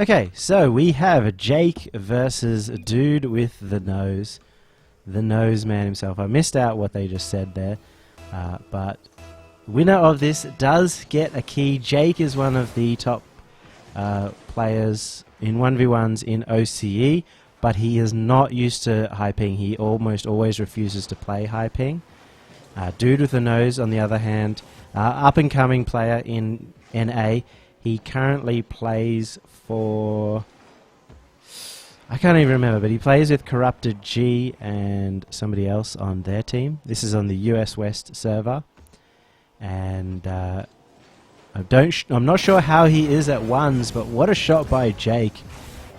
Okay, so we have Jake versus Dude with the Nose. The Nose Man himself. I missed out what they just said there. But winner of this does get a key. Jake is one of the top players in 1v1s in OCE, but he is not used to high ping. He almost always refuses to play high ping. Dude with the Nose, on the other hand, up-and-coming player in NA. He currently plays for... I can't even remember, but he plays with Corrupted G and somebody else on their team. This is on the US West server. And I'm not sure how he is at ones, but what a shot by Jake.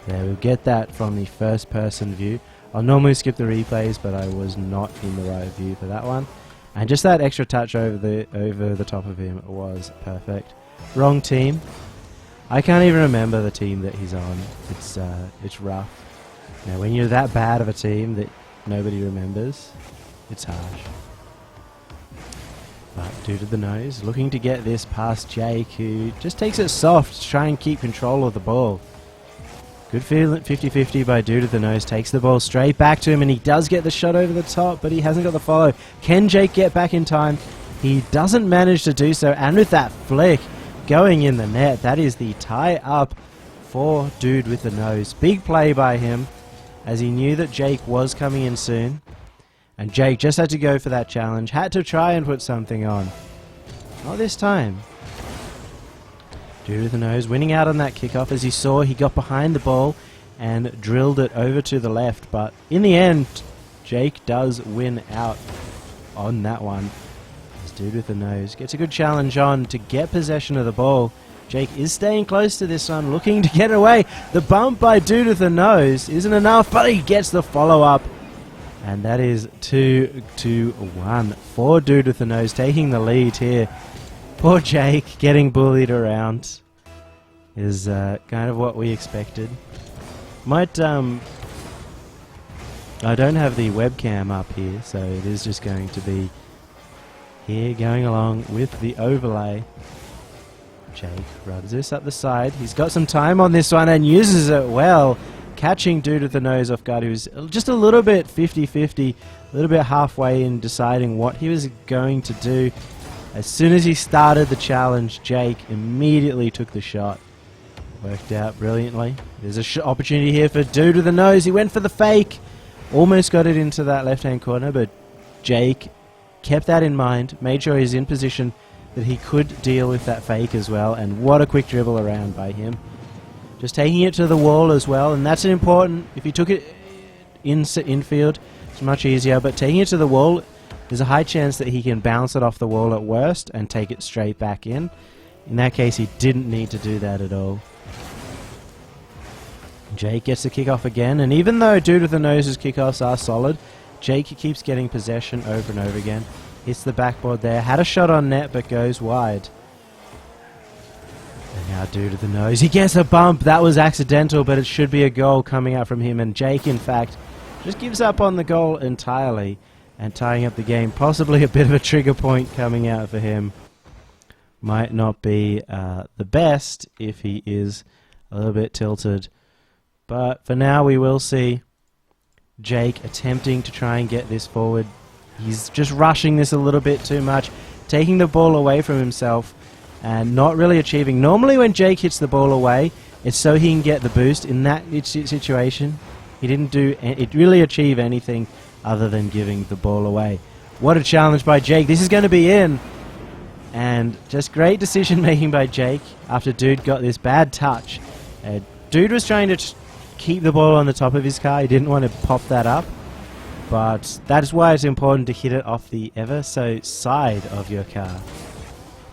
There, we'll get that from the first-person view. I'll normally skip the replays, but I was not in the right view for that one. And just that extra touch over the top of him was perfect. Wrong team. I can't even remember the team that he's on. It's rough. Now, when you're that bad of a team that nobody remembers, it's harsh. But Dude with the Nose looking to get this past Jake, who just takes it soft to try and keep control of the ball. Good feeling, 50-50 by Dude with the Nose. Takes the ball straight back to him, and he does get the shot over the top, but he hasn't got the follow. Can Jake get back in time? He doesn't manage to do so, and with that flick going in the net, that is the tie up for Dude with the Nose. Big play by him, as he knew that Jake was coming in soon. And Jake just had to go for that challenge. Had to try and put something on. Not this time. Dude with the Nose winning out on that kickoff. As you saw, he got behind the ball and drilled it over to the left. But in the end, Jake does win out on that one. As Dude with the Nose gets a good challenge on to get possession of the ball. Jake is staying close to this one, looking to get away. The bump by Dude with the Nose isn't enough, but he gets the follow-up. And that is 2-1 for Dude with the Nose, taking the lead here. Poor Jake getting bullied around is kind of what we expected. I don't have the webcam up here, so it is just going to be here going along with the overlay. Jake rubs this up the side. He's got some time on this one and uses it well. Catching Dude with the Nose off guard, who's just a little bit 50-50, a little bit halfway in deciding what he was going to do. As soon as he started the challenge, Jake immediately took the shot. Worked out brilliantly. There's an opportunity here for Dude with the Nose. He went for the fake. Almost got it into that left-hand corner, but Jake kept that in mind, made sure he's in position that he could deal with that fake as well, and what a quick dribble around by him. Just taking it to the wall as well, and that's important. If he took it infield, it's much easier, but taking it to the wall, there's a high chance that he can bounce it off the wall at worst and take it straight back in. In that case, he didn't need to do that at all. Jake gets the kickoff again, and even though Dude with the Nose's kickoffs are solid, Jake keeps getting possession over and over again. Hits the backboard there, had a shot on net, but goes wide. And now Dude with the Nose, he gets a bump. That was accidental, but it should be a goal coming out from him. And Jake, in fact, just gives up on the goal entirely and tying up the game. Possibly a bit of a trigger point coming out for him. Might not be the best if he is a little bit tilted. But for now, we will see Jake attempting to try and get this forward. He's just rushing this a little bit too much, taking the ball away from himself and not really achieving. Normally when Jake hits the ball away, it's so he can get the boost. In that situation, he didn't really achieve anything other than giving the ball away. What a challenge by Jake. This is going to be in. And just great decision making by Jake after Dude got this bad touch. Dude was trying to keep the ball on the top of his car. He didn't want to pop that up. But that is why it's important to hit it off the ever so side of your car.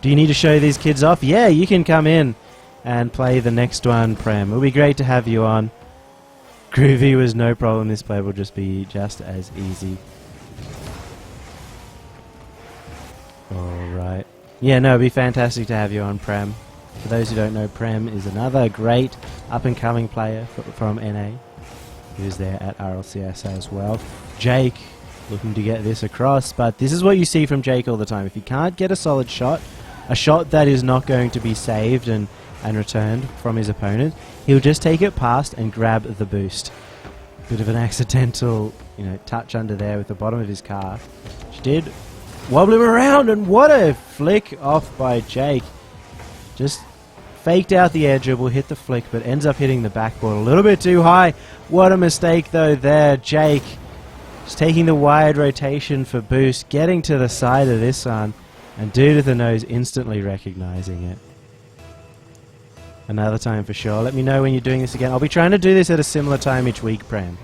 Do you need to show these kids off? Yeah, you can come in and play the next one, Prem. It'll be great to have you on. Groovy was no problem. This play will just be just as easy. Alright. Yeah, no, it'd be fantastic to have you on, Prem. For those who don't know, Prem is another great up-and-coming player from NA. Who's there at RLCS as well. Jake looking to get this across, but this is what you see from Jake all the time. If he can't get a solid shot, a shot that is not going to be saved and and returned from his opponent, he'll just take it past and grab the boost. Bit of an accidental, touch under there with the bottom of his car, which did wobble him around, and what a flick off by Jake. Just faked out the air dribble, hit the flick, but ends up hitting the backboard a little bit too high. What a mistake though there. Jake just taking the wide rotation for boost, getting to the side of this one, and Dudewiththenose instantly recognizing it. Another time for sure. Let me know when you're doing this again. I'll be trying to do this at a similar time each week, Prem.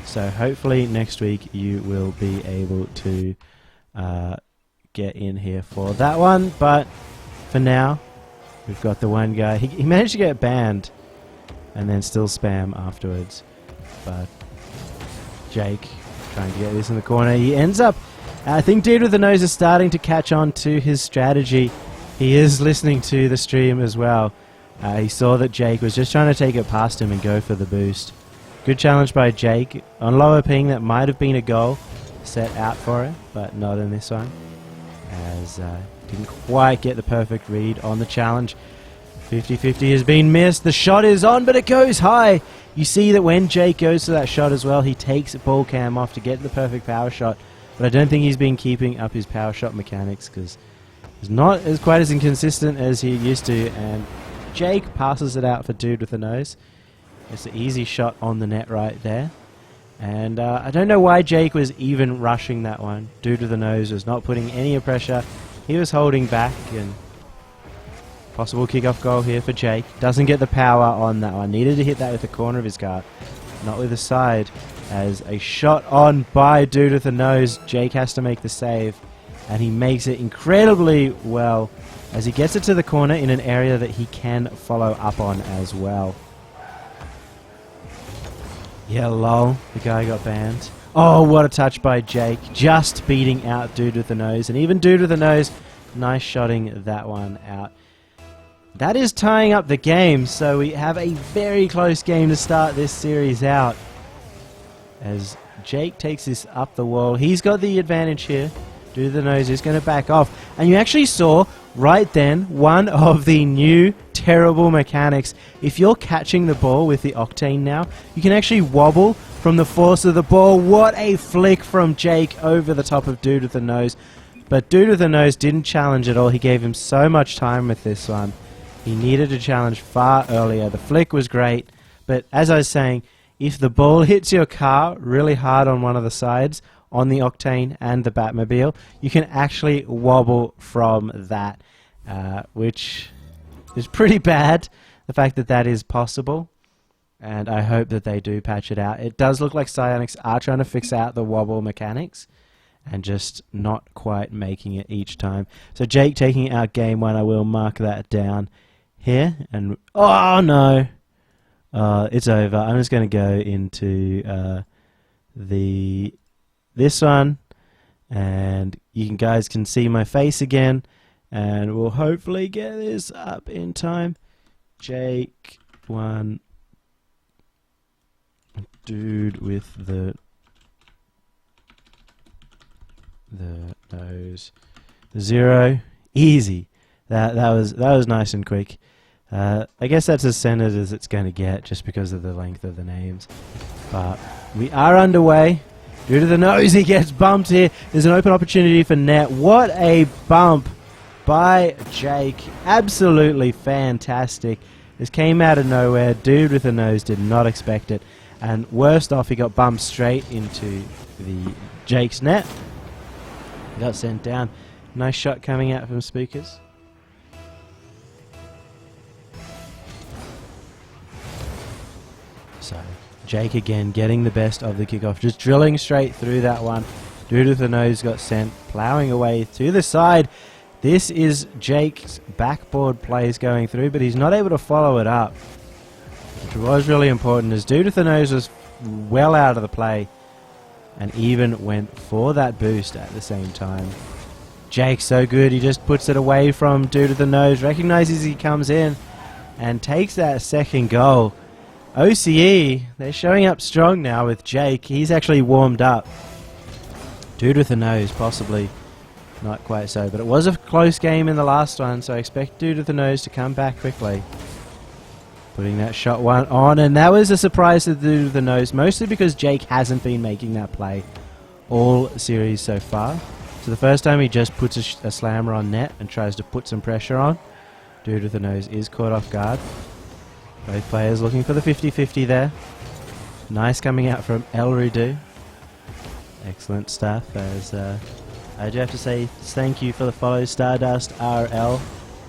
So hopefully next week you will be able to get in here for that one. But for now, we've got the one guy. He managed to get banned and then still spam afterwards. But Jake trying to get this in the corner. He ends up... I think Dudewiththenose is starting to catch on to his strategy. He is listening to the stream as well. He saw that Jake was just trying to take it past him and go for the boost. Good challenge by Jake. On lower ping, that might have been a goal set out for it, but not in this one, as didn't quite get the perfect read on the challenge. 50-50 has been missed. The shot is on, but it goes high. You see that when Jake goes to that shot as well, he takes ball cam off to get the perfect power shot, but I don't think he's been keeping up his power shot mechanics because he's not quite as inconsistent as he used to, and Jake passes it out for Dudewiththenose. It's an easy shot on the net right there. And I don't know why Jake was even rushing that one. Dudewiththenose was not putting any pressure. He was holding back, and possible kickoff goal here for Jake. Doesn't get the power on that one. Needed to hit that with the corner of his car, not with the side. As a shot on by Dudewiththenose, Jake has to make the save, and he makes it incredibly well as he gets it to the corner in an area that he can follow up on as well. Yeah, lol, the guy got banned. Oh, what a touch by Jake, just beating out Dudewiththenose, and even Dudewiththenose, nice shotting that one out. That is tying up the game, so we have a very close game to start this series out. As Jake takes this up the wall, he's got the advantage here. Dudewiththenose is going to back off, and you actually saw right then one of the new terrible mechanics. If you're catching the ball with the Octane now, you can actually wobble from the force of the ball. What a flick from Jake over the top of Dudewiththenose. But Dudewiththenose didn't challenge at all. He gave him so much time with this one. He needed to challenge far earlier. The flick was great, but as I was saying, if the ball hits your car really hard on one of the sides, on the Octane and the Batmobile, you can actually wobble from that, which is pretty bad, the fact that that is possible, and I hope that they do patch it out. It does look like Psyonix are trying to fix out the wobble mechanics and just not quite making it each time. So Jake taking out game one, I will mark that down here, and oh no, it's over. I'm just going to go into this one, and you guys can see my face again, and we'll hopefully get this up in time. Jake one, dude with the nose, the 0, easy. That was nice and quick. I guess that's as centered as it's going to get, just because of the length of the names. But we are underway. Dudewiththenose, he gets bumped here. There's an open opportunity for net. What a bump by Jake. Absolutely fantastic. This came out of nowhere. Dudewiththenose did not expect it. And worst off, he got bumped straight into the Jake's net. He got sent down. Nice shot coming out from Spookers. So Jake again getting the best of the kickoff, just drilling straight through that one. Dudewiththenose got sent, ploughing away to the side. This is Jake's backboard plays going through, but he's not able to follow it up, which was really important, as Dudewiththenose was well out of the play and even went for that boost at the same time. Jake's so good, he just puts it away from Dudewiththenose, recognizes he comes in and takes that second goal. OCE, they're showing up strong now with Jake. He's actually warmed up. Dudewiththenose, possibly not quite so, but it was a close game in the last one, so I expect Dudewiththenose to come back quickly. Putting that shot one on, and that was a surprise to the nose, mostly because Jake hasn't been making that play all series so far. So the first time he just puts a slammer on net and tries to put some pressure on. Dude with the nose is caught off guard. Both players looking for the 50-50 there. Nice coming out from El Rudu. Excellent stuff. As I do have to say thank you for the follow, Stardust RL,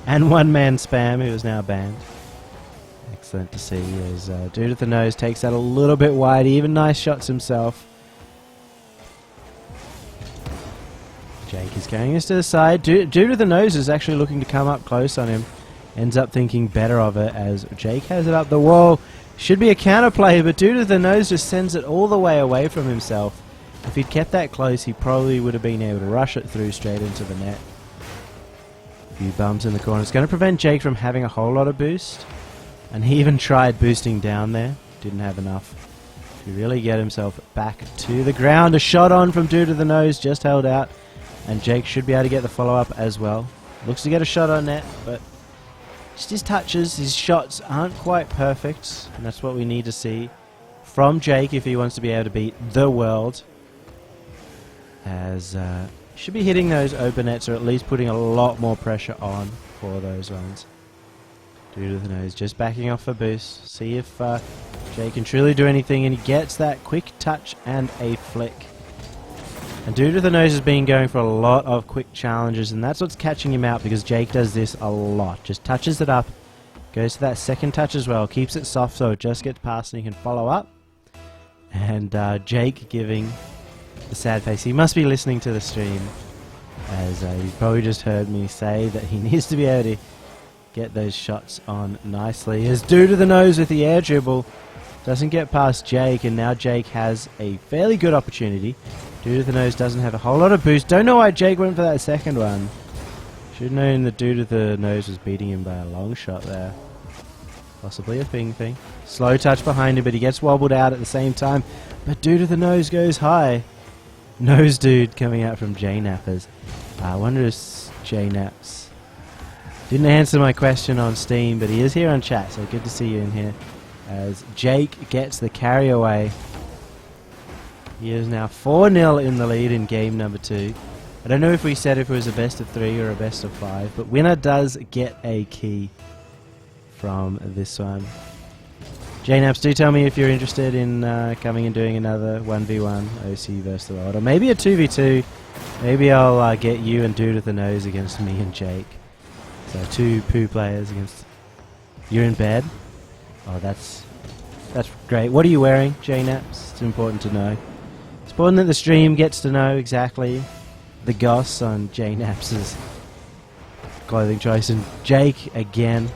and One Man Spam, who is now banned. Excellent to see as Dude with the Nose takes that a little bit wide. He even nice shots himself. Jake is carrying this to the side. Dude with the Nose is actually looking to come up close on him. Ends up thinking better of it as Jake has it up the wall. Should be a counterplay, but Dude with the Nose just sends it all the way away from himself. If he'd kept that close, he probably would have been able to rush it through straight into the net. A few bumps in the corner. It's going to prevent Jake from having a whole lot of boost. And he even tried boosting down there. Didn't have enough to really get himself back to the ground. A shot on from Dude with the Nose, just held out. And Jake should be able to get the follow-up as well. Looks to get a shot on net, but just his touches, his shots aren't quite perfect. And that's what we need to see from Jake if he wants to be able to beat the world. As should be hitting those open nets, or at least putting a lot more pressure on for those ones. Dude with the Nose just backing off for boost. See if Jake can truly do anything, and he gets that quick touch and a flick. And Dude with the Nose has been going for a lot of quick challenges, and that's what's catching him out, because Jake does this a lot. Just touches it up, goes to that second touch as well, keeps it soft so it just gets past and he can follow up. And Jake giving the sad face. He must be listening to the stream, as he's probably just heard me say that he needs to be able to get those shots on nicely. As Dude with the Nose with the air dribble doesn't get past Jake, and now Jake has a fairly good opportunity. Dude with the Nose doesn't have a whole lot of boost. Don't know why Jake went for that second one. Should have known that Dude with the Nose was beating him by a long shot there. Possibly a ping thing. Slow touch behind him, but he gets wobbled out at the same time. But Dude with the Nose goes high. Nose Dude coming out from J-Nappers. I wonder if J-Naps didn't answer my question on Steam, but he is here on chat, so good to see you in here. As Jake gets the carry away. He is now 4-0 in the lead in game number 2. I don't know if we said if it was a best of 3 or a best of 5, but winner does get a key from this one. JNaps, do tell me if you're interested in coming and doing another 1v1 OCE versus the world, or maybe a 2v2. Maybe I'll get you and Dude with the Nose against me and Jake. So 2 poo players against... You're in bed? Oh, that's great. What are you wearing, JNaps? It's important to know. It's important that the stream gets to know exactly the goss on JNaps' clothing choice. And Jake, again.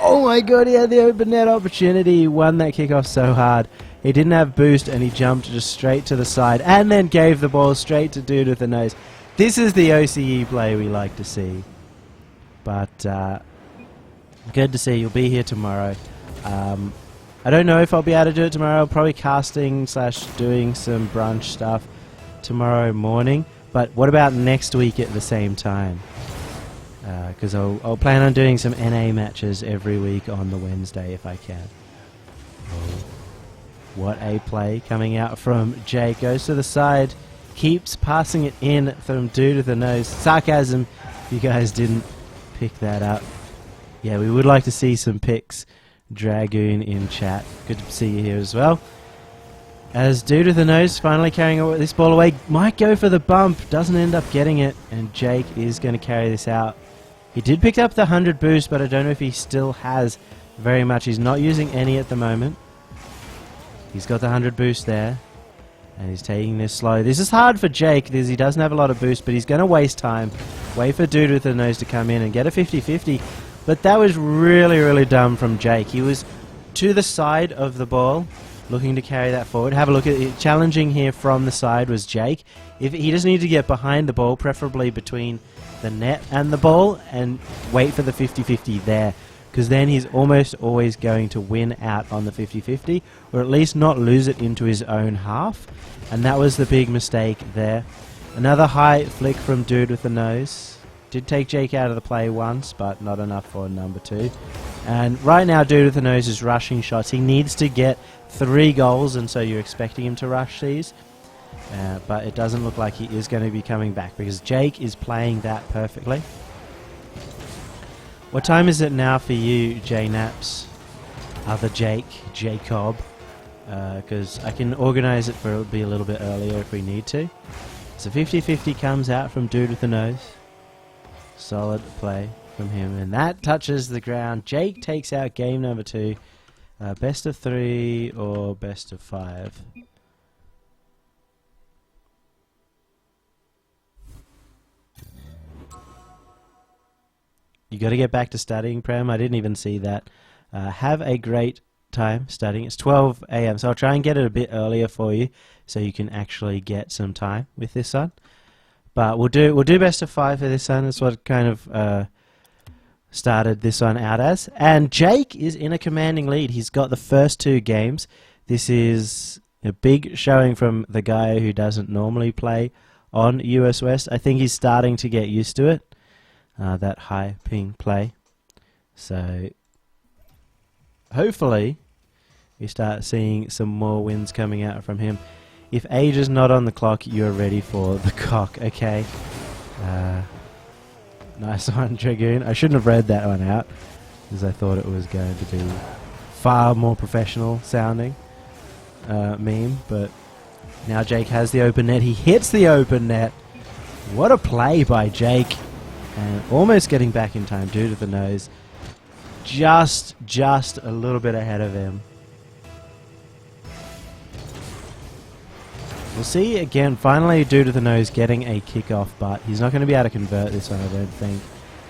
Oh my god, he had the open net opportunity. He won that kickoff so hard. He didn't have boost, and he jumped just straight to the side and then gave the ball straight to Dude with the Nose. This is the OCE play we like to see. But good to see. You'll be here tomorrow. I don't know if I'll be able to do it tomorrow. I'll probably casting / doing some brunch stuff tomorrow morning. But what about next week at the same time? Because I'll plan on doing some NA matches every week on the Wednesday if I can. Oh, what a play coming out from Jake. Goes to the side. Keeps passing it in from Dude with the Nose. Sarcasm, if you guys didn't pick that up. Yeah, we would like to see some pics. Dragoon in chat. Good to see you here as well. As Dude with the Nose finally carrying this ball away. Might go for the bump. Doesn't end up getting it. And Jake is going to carry this out. He did pick up the 100 boost, but I don't know if he still has very much. He's not using any at the moment. He's got the 100 boost there. And he's taking this slow. This is hard for Jake because he doesn't have a lot of boost, but he's going to waste time. Wait for Dude with the Nose to come in and get a 50-50. But that was really, really dumb from Jake. He was to the side of the ball, looking to carry that forward. Have a look at it. Challenging here from the side was Jake. If he just needed to get behind the ball, preferably between the net and the ball, and wait for the 50-50 there. Because then he's almost always going to win out on the 50-50, or at least not lose it into his own half. And that was the big mistake there. Another high flick from Dude with the Nose. Did take Jake out of the play once, but not enough for number 2. And right now, Dudewiththenose is rushing shots. He needs to get 3 goals, and so you're expecting him to rush these. But it doesn't look like he is going to be coming back because Jake is playing that perfectly. What time is it now for you, J-Naps? Other Jake, Jacob. Because I can organise it for it to be a little bit earlier if we need to. So 50-50 comes out from Dudewiththenose. Solid play from him, and that touches the ground. Jake takes out game number 2. Best of 3 or best of 5. You got to get back to studying, Prem. I didn't even see that. Have a great time studying. It's 12 a.m. so I'll try and get it a bit earlier for you so you can actually get some time with this one. But we'll do best of 5 for this one. That's what kind of started this one out as. And Jake is in a commanding lead. He's got the first 2 games. This is a big showing from the guy who doesn't normally play on US West. I think he's starting to get used to it. That high ping play. So hopefully we start seeing some more wins coming out from him. If age is not on the clock, you're ready for the cock. Okay. Nice one, Dragoon. I shouldn't have read that one out because I thought it was going to be far more professional sounding meme. But now Jake has the open net. He hits the open net. What a play by Jake. And almost getting back in time. Dudewiththenose just a little bit ahead of him. We'll see again, finally Dudewiththenose getting a kickoff, but he's not going to be able to convert this one, I don't think.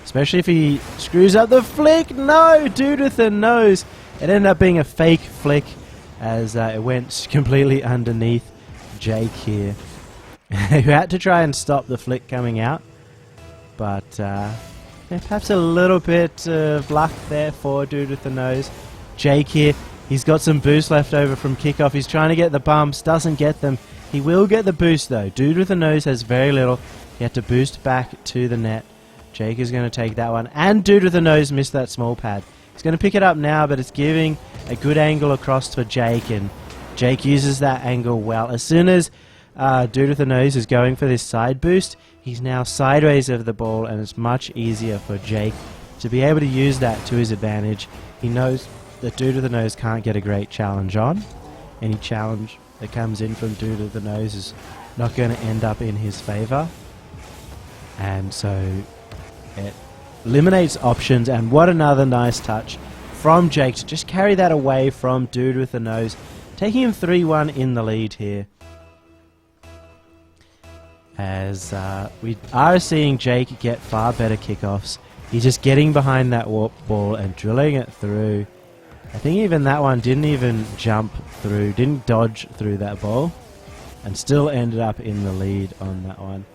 Especially if he screws up the flick. No, Dudewiththenose. It ended up being a fake flick as it went completely underneath Jake here. Who had to try and stop the flick coming out. But yeah, perhaps a little bit of luck there for Dudewiththenose. Jake here, he's got some boost left over from kickoff. He's trying to get the bumps, doesn't get them. He will get the boost though. Dudewiththenose has very little. He had to boost back to the net. Jake is going to take that one. And Dudewiththenose missed that small pad. He's going to pick it up now, but it's giving a good angle across for Jake. And Jake uses that angle well. As soon as Dudewiththenose is going for this side boost, he's now sideways of the ball, and it's much easier for Jake to be able to use that to his advantage. He knows that Dudewiththenose can't get a great challenge on. Any challenge that comes in from Dudewiththenose is not going to end up in his favour. And so it eliminates options, and what another nice touch from Jake to just carry that away from Dudewiththenose, taking him 3-1 in the lead here. As we are seeing Jake get far better kickoffs. He's just getting behind that warp ball and drilling it through. I think even that one didn't even jump through, didn't dodge through that ball, and still ended up in the lead on that one.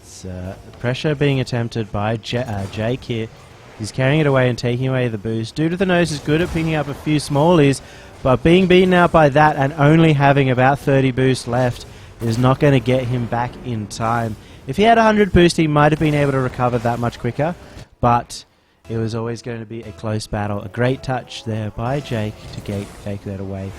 It's pressure being attempted by Jake here. He's carrying it away and taking away the boost. Dudewiththenose is good at picking up a few smallies, but being beaten out by that and only having about 30 boost left is not going to get him back in time. If he had 100 boost, he might have been able to recover that much quicker, but it was always going to be a close battle. A great touch there by Jake to take that away.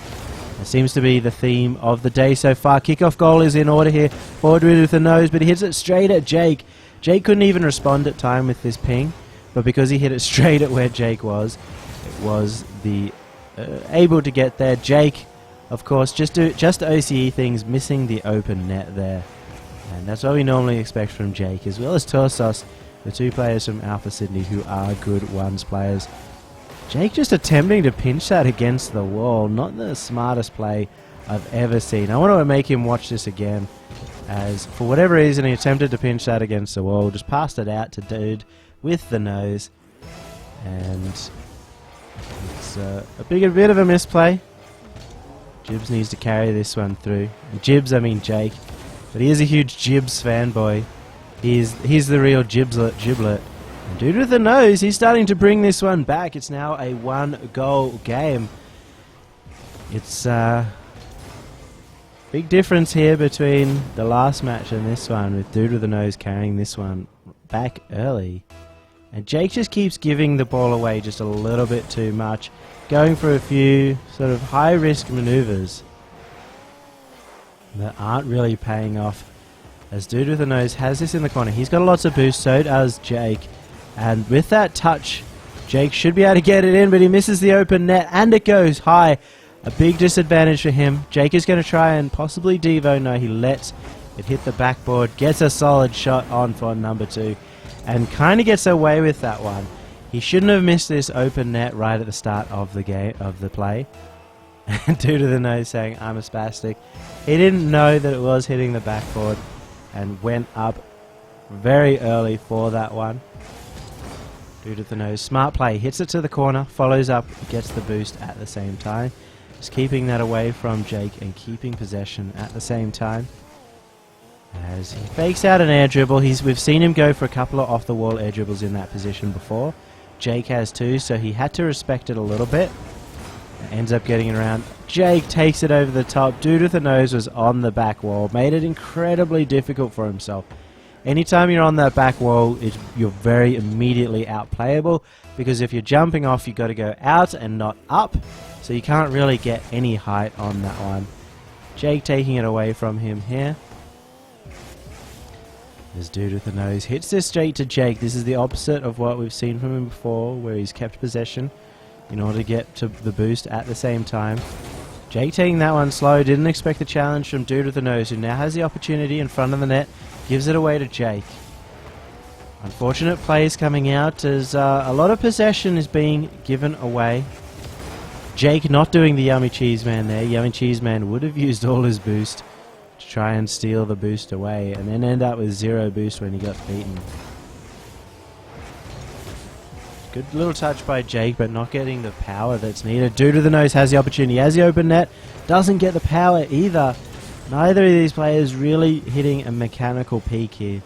It seems to be the theme of the day so far. Kickoff goal is in order here for Dudewiththenose, but he hits it straight at Jake. Jake couldn't even respond at time with this ping, but because he hit it straight at where Jake was, it was the able to get there. Jake, of course, just OCE things, missing the open net there. And that's what we normally expect from Jake, as well as Torsos, the 2 players from Alpha Sydney who are good ones players. Jake just attempting to pinch that against the wall. Not the smartest play I've ever seen. I want to make him watch this again, as for whatever reason he attempted to pinch that against the wall, just passed it out to Dudewiththenose, and it's a bit of a misplay. Jibs needs to carry this one through. And Jibs, I mean Jake. But he is a huge Jibs fanboy. He's the real Giblet. And Dudewiththenose, he's starting to bring this one back. It's now a 1-goal game. It's big difference here between the last match and this one, with Dudewiththenose carrying this one back early. And Jake just keeps giving the ball away just a little bit too much, going for a few sort of high-risk maneuvers that aren't really paying off. As Dudewiththenose has this in the corner. He's got lots of boost, so does Jake. And with that touch, Jake should be able to get it in, but he misses the open net, and it goes high. A big disadvantage for him. Jake is going to try and possibly Devo. No, he lets it hit the backboard, gets a solid shot on for number 2, and kind of gets away with that one. He shouldn't have missed this open net right at the start of the game, of the play. And Dudewiththenose saying, I'm a spastic. He didn't know that it was hitting the backboard and went up very early for that one. Dudewiththenose, smart play, hits it to the corner, follows up, gets the boost at the same time. Just keeping that away from Jake and keeping possession at the same time. As he fakes out an air dribble, we've seen him go for a couple of off-the-wall air dribbles in that position before. Jake has too, so he had to respect it a little bit. Ends up getting it around. Jake takes it over the top. Dudewiththenose was on the back wall. Made it incredibly difficult for himself. Anytime you're on that back wall, you're very immediately outplayable, because if you're jumping off, you've got to go out and not up, so you can't really get any height on that one. Jake taking it away from him here. This Dudewiththenose hits this straight to Jake. This is the opposite of what we've seen from him before, where he's kept possession in order to get to the boost at the same time. Jake taking that one slow, didn't expect the challenge from Dudewiththenose, who now has the opportunity in front of the net, gives it away to Jake. Unfortunate plays coming out as a lot of possession is being given away. Jake not doing the Yummy Cheese Man there. Yummy Cheese Man would have used all his boost to try and steal the boost away, and then end up with 0 boost when he got beaten. Good little touch by Jake, but not getting the power that's needed. Dudewiththenose has the opportunity, has the open net, doesn't get the power either. Neither of these players really hitting a mechanical peak here,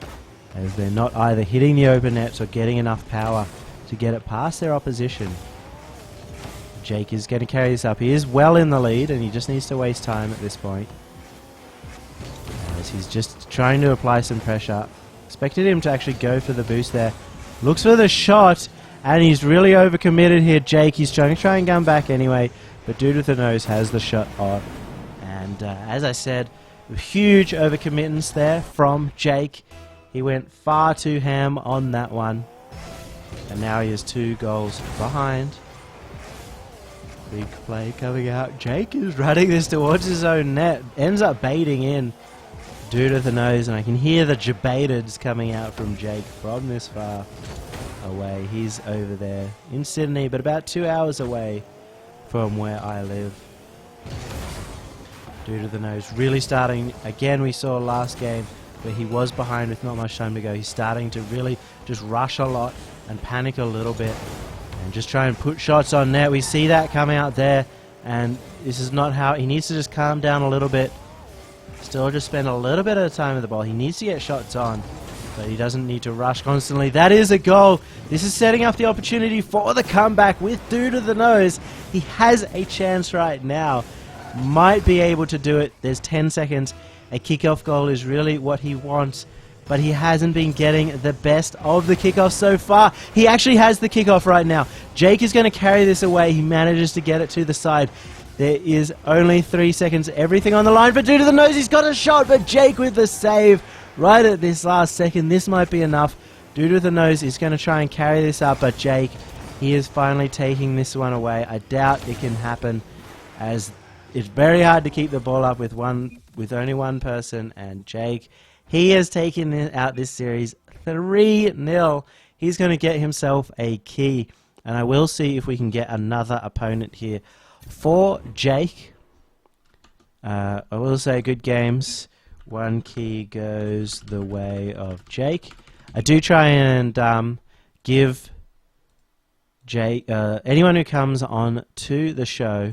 as they're not either hitting the open nets or getting enough power to get it past their opposition. Jake is going to carry this up. He is well in the lead, and he just needs to waste time at this point, as he's just trying to apply some pressure. Expected him to actually go for the boost there. Looks for the shot, and he's really overcommitted here, Jake. He's trying to try and come back anyway, but Dudewiththenose has the shot on. And as I said, huge overcommittance there from Jake. He went far too ham on that one. And now he is 2 goals behind. Big play coming out. Jake is running this towards his own net. Ends up baiting in Dudewiththenose, and I can hear the debateds coming out from Jake from this far away. He's over there in Sydney, but about 2 hours away from where I live. Dudewiththenose really starting, again we saw last game where he was behind with not much time to go. He's starting to really just rush a lot and panic a little bit and just try and put shots on net. We see that come out there, and this is not how, he needs to just calm down a little bit. Still just spend a little bit of time with the ball. He needs to get shots on, but he doesn't need to rush constantly. That is a goal. This is setting up the opportunity for the comeback with Dudewiththenose. He has a chance right now. Might be able to do it. There's 10 seconds. A kickoff goal is really what he wants, but he hasn't been getting the best of the kickoff so far. He actually has the kickoff right now. Jake is going to carry this away. He manages to get it to the side. There is only 3 seconds. Everything on the line for Dudewiththenose. He's got a shot, but Jake with the save right at this last second. This might be enough. Dudewiththenose is going to try and carry this up, but Jake, he is finally taking this one away. I doubt it can happen, as it's very hard to keep the ball up with only one person, and Jake, he has taken out this series 3-0. He's going to get himself a key, and I will see if we can get another opponent here for Jake. I will say good games. 1 key goes the way of Jake. I do try and give Jake, anyone who comes on to the show,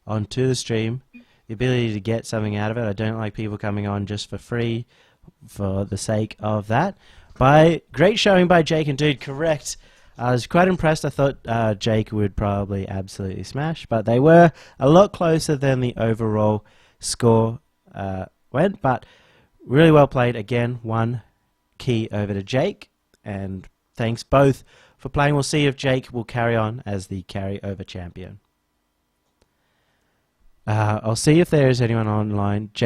onto the stream, the ability to get something out of it. I don't like people coming on just for free for the sake of that. Great showing by Jake and Dude, correct. I was quite impressed. I thought Jake would probably absolutely smash, but they were a lot closer than the overall score went, but really well played. Again, 1 key over to Jake, and thanks both for playing. We'll see if Jake will carry on as the carry-over champion. I'll see if there is anyone online. Jake